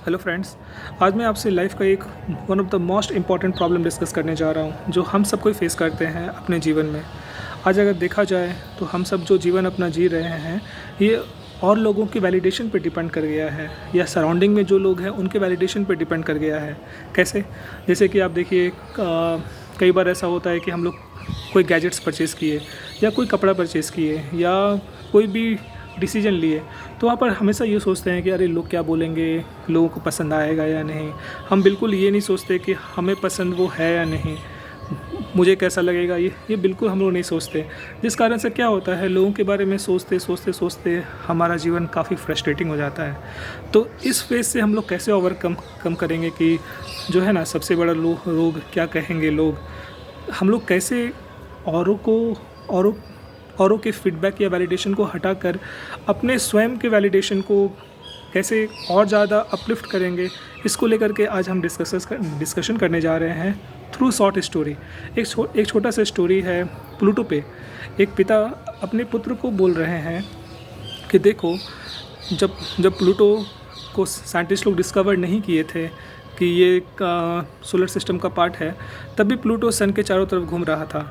Hello friends. आज मैं आपसे लाइफ का एक one of the most important problem discuss करने जा रहा हूँ जो हम सब कोई फेस करते हैं अपने जीवन में। आज अगर देखा जाए तो हम सब जो जीवन अपना जी रहे हैं ये और लोगों की वैलिडेशन पे डिपेंड कर गया है या सराउंडिंग में जो लोग हैं उनके वैलिडेशन पे डिपेंड कर गया है। कैसे? जैसे कि आप देखिए कई बार ऐसा होता है कि हम लोग कोई गैजेट्स परचेज़ किए या कोई कपड़ा परचेज़ किए या कोई भी डिसीजन लिए तो वहाँ पर हमेशा ये सोचते हैं कि अरे लोग क्या बोलेंगे, लोगों को पसंद आएगा या नहीं। हम बिल्कुल ये नहीं सोचते कि हमें पसंद वो है या नहीं, मुझे कैसा लगेगा, ये बिल्कुल हम लोग नहीं सोचते। जिस कारण से क्या होता है, लोगों के बारे में सोचते सोचते सोचते हमारा जीवन काफ़ी फ्रस्ट्रेटिंग हो जाता है। तो इस फेज़ से हम लोग कैसे कम करेंगे कि जो है ना सबसे बड़ा रोग क्या कहेंगे लोग, हम लोग कैसे औरों औरों के फीडबैक या वैलिडेशन को हटाकर अपने स्वयं के वैलिडेशन को कैसे और ज़्यादा अपलिफ्ट करेंगे, इसको लेकर के आज हम डिस्कशन करने जा रहे हैं थ्रू शॉर्ट स्टोरी। एक छोटा सा स्टोरी है प्लूटो पे। एक पिता अपने पुत्र को बोल रहे हैं कि देखो, जब प्लूटो को साइंटिस्ट लोग डिस्कवर नहीं किए थे कि ये सोलर सिस्टम का पार्ट है, तब भी प्लूटो सन के चारों तरफ घूम रहा था।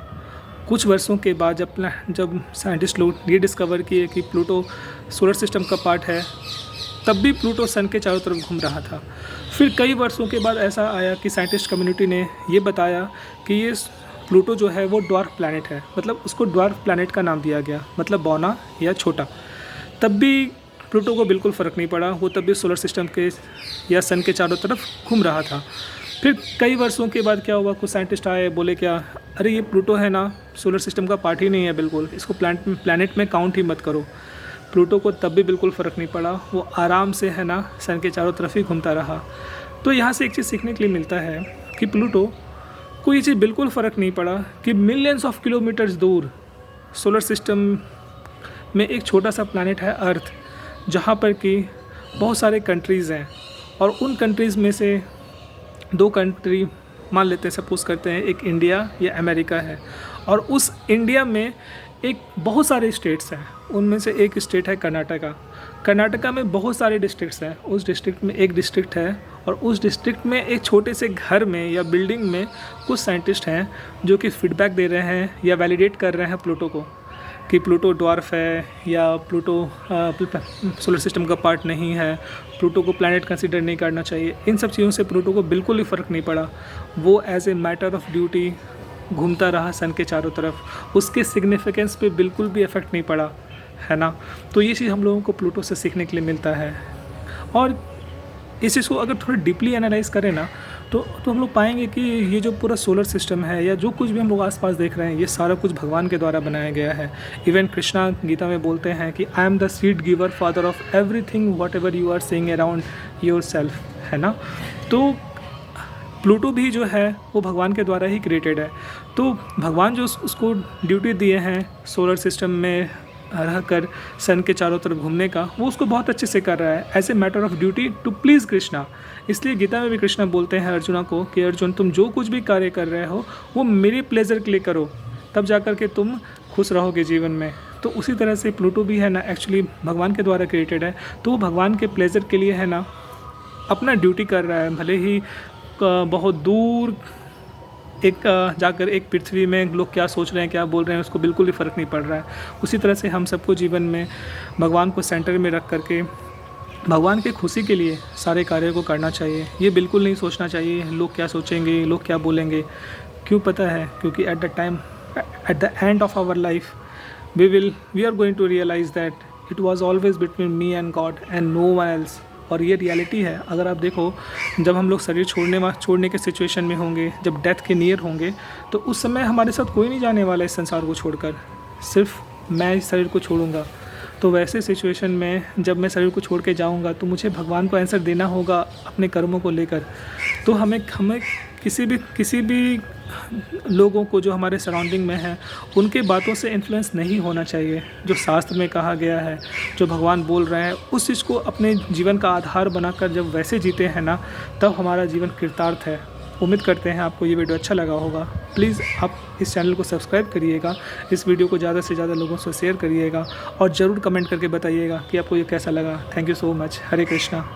कुछ वर्षों के बाद जब साइंटिस्ट लोग ये डिस्कवर किए कि प्लूटो सोलर सिस्टम का पार्ट है, तब भी प्लूटो सन के चारों तरफ घूम रहा था। फिर कई वर्षों के बाद ऐसा आया कि साइंटिस्ट कम्युनिटी ने ये बताया कि ये प्लूटो जो है वो ड्वार्फ प्लैनेट है, मतलब उसको ड्वार्फ प्लैनेट का नाम दिया गया, मतलब बौना या छोटा। तब भी प्लूटो को बिल्कुल फ़र्क नहीं पड़ा, वो तब भी सोलर सिस्टम के या सन के चारों तरफ घूम रहा था। फिर कई वर्षों के बाद क्या हुआ, कुछ साइंटिस्ट आए, बोले क्या, अरे ये प्लूटो है ना सोलर सिस्टम का पार्ट ही नहीं है, बिल्कुल इसको प्लैनेट में काउंट ही मत करो। प्लूटो को तब भी बिल्कुल फ़र्क नहीं पड़ा, वो आराम से है ना सन के चारों तरफ ही घूमता रहा। तो यहाँ से एक चीज़ सीखने के लिए मिलता है कि प्लूटो को ये चीज़ बिल्कुल फ़र्क नहीं पड़ा कि मिलियंस ऑफ किलोमीटर्स दूर सोलर सिस्टम में एक छोटा सा प्लैनेट है अर्थ, जहाँ पर कि बहुत सारे कंट्रीज़ हैं और उन कंट्रीज़ में से दो कंट्री मान लेते हैं, सपोज़ करते हैं एक इंडिया या अमेरिका है, और उस इंडिया में एक बहुत सारे स्टेट्स हैं। उनमें से एक स्टेट है कर्नाटका। कर्नाटका में बहुत सारे डिस्ट्रिक्ट्स हैं, उस डिस्ट्रिक्ट में एक डिस्ट्रिक्ट है और उस डिस्ट्रिक्ट में एक छोटे से घर में या बिल्डिंग में कुछ साइंटिस्ट हैं जो कि फीडबैक दे रहे हैं या वैलिडेट कर रहे हैं प्लूटो को कि प्लूटो ड्वार्फ है या प्लूटो सोलर सिस्टम का पार्ट नहीं है, प्लूटो को प्लैनेट कंसीडर नहीं करना चाहिए। इन सब चीज़ों से प्लूटो को बिल्कुल ही फ़र्क नहीं पड़ा, वो as a matter of duty घूमता रहा सन के चारों तरफ, उसके सिग्निफिकेंस पे बिल्कुल भी इफ़ेक्ट नहीं पड़ा, है ना। तो ये चीज़ हम लोगों को प्लूटो से सीखने के लिए मिलता है। और इस चीज़ को अगर थोड़ा डीपली एनालाइज करें ना तो हम लोग पाएंगे कि ये जो पूरा सोलर सिस्टम है या जो कुछ भी हम लोग आसपास देख रहे हैं, ये सारा कुछ भगवान के द्वारा बनाया गया है। इवन कृष्णा गीता में बोलते हैं कि I am the seed giver, father of everything whatever you are seeing around yourself, है ना। तो प्लूटो भी जो है वो भगवान के द्वारा ही क्रिएटेड है। तो भगवान जो उसको ड्यूटी दिए हैं सोलर सिस्टम में रह कर सन के चारों तरफ घूमने का, वो उसको बहुत अच्छे से कर रहा है as a matter of duty to please Krishna. इसलिए गीता में भी कृष्णा बोलते हैं अर्जुना को कि अर्जुन, तुम जो कुछ भी कार्य कर रहे हो वो मेरे प्लेजर के लिए करो, तब जा कर के तुम खुश रहोगे जीवन में। तो उसी तरह से प्लूटो भी है ना एक्चुअली भगवान के द्वारा क्रिएटेड है, तो वो भगवान के प्लेजर के लिए है ना अपना ड्यूटी कर रहा है। भले ही बहुत दूर जाकर एक पृथ्वी में लोग क्या सोच रहे हैं, क्या बोल रहे हैं, उसको बिल्कुल भी फ़र्क नहीं पड़ रहा है। उसी तरह से हम सबको जीवन में भगवान को सेंटर में रख करके भगवान की खुशी के लिए सारे कार्यों को करना चाहिए। ये बिल्कुल नहीं सोचना चाहिए लोग क्या सोचेंगे, लोग क्या बोलेंगे। क्यों पता है? क्योंकि at the end of our life we are going to realise that it was always between me and God and no one else. और ये रियलिटी है। अगर आप देखो, जब हम लोग शरीर छोड़ने के सिचुएशन में होंगे, जब डेथ के नियर होंगे, तो उस समय हमारे साथ कोई नहीं जाने वाला इस संसार को छोड़कर, सिर्फ मैं इस शरीर को छोड़ूंगा। तो वैसे सिचुएशन में जब मैं शरीर को छोड़ के जाऊंगा तो मुझे भगवान को आंसर देना होगा अपने कर्मों को लेकर। तो हमें किसी भी लोगों को जो हमारे सराउंडिंग में हैं उनके बातों से इन्फ्लुएंस नहीं होना चाहिए। जो शास्त्र में कहा गया है, जो भगवान बोल रहे हैं, उस चीज़ को अपने जीवन का आधार बनाकर जब वैसे जीते हैं ना, तब हमारा जीवन कृतार्थ है। उम्मीद करते हैं आपको ये वीडियो अच्छा लगा होगा। प्लीज़ आप इस चैनल को सब्सक्राइब करिएगा, इस वीडियो को ज़्यादा से ज़्यादा लोगों से शेयर करिएगा और ज़रूर कमेंट करके बताइएगा कि आपको ये कैसा लगा। Thank you so much. Hare Krishna.